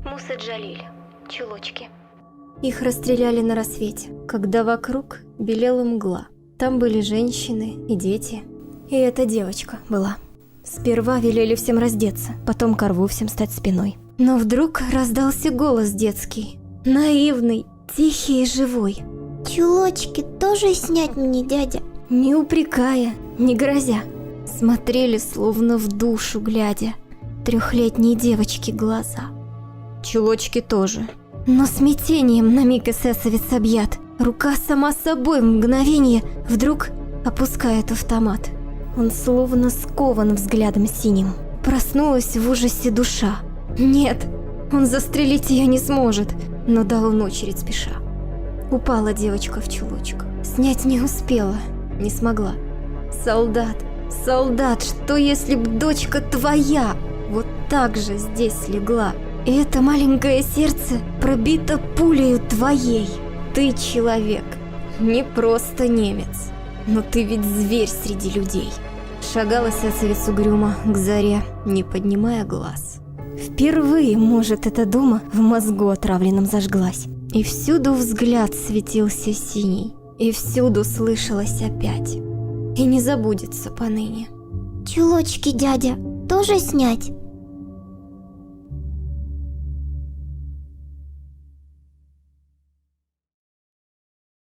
Муса Джалиль. Чулочки. Их расстреляли на рассвете, когда вокруг белела мгла. Там были женщины и дети. И эта девочка была. Сперва велели всем раздеться, потом ко рву всем стать спиной. Но вдруг раздался голос детский. Наивный, тихий и живой. Чулочки тоже снять мне, дядя? Не упрекая, не грозя. Смотрели, словно в душу глядя, трехлетней девочки глаза. Чулочки тоже. Но смятением на миг эсэсовец объят. Рука сама собой в мгновение вдруг опускает автомат. Он словно скован взглядом синим. Проснулась в ужасе душа. Нет, он застрелить ее не сможет, но дал он очередь спеша. Упала девочка в чулочках. Снять не успела, не смогла. Солдат, солдат, что если б дочка твоя вот так же здесь легла? И это маленькое сердце пробито пулею твоей. Ты человек, не просто немец, но ты ведь зверь среди людей. Шагала эсэсовец угрюмо к заре, не поднимая глаз. Впервые, может, эта дума в мозгу отравленном зажглась. И всюду взгляд светился синий, и всюду слышалось опять. И не забудется поныне. Чулочки, дядя, тоже снять?